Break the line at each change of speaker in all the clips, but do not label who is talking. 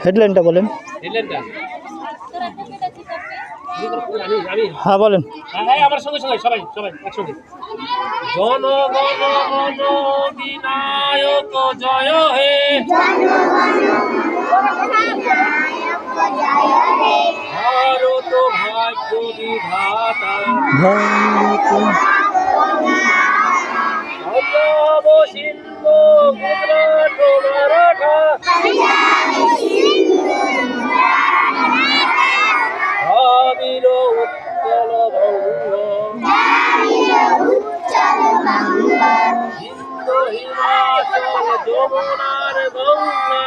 হেডলাইনটা বলেন।
হেডলাইনটা
হ্যাঁ বলেন।
হ্যাঁ আমার সঙ্গে সঙ্গে সবাই সবাই একসঙ্গে। জনগণ মন বিনায়ক জয় হে, ভারত ভাগ্য বিধাতা, পঞ্জাব সিন্ধু গুজরাট মারাঠা, দ্রাবিড় উৎকল বঙ্গ, হিন্দু হিমাচল যমুনার গঙ্গা,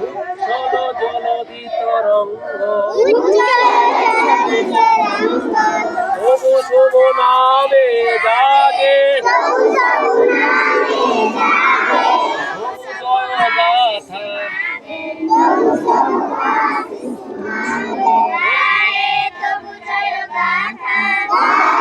উচ্ছল জলধি তরঙ্গ, তবু শুভ নামে জাগে জয় গাথা।
তবু জয় গাথা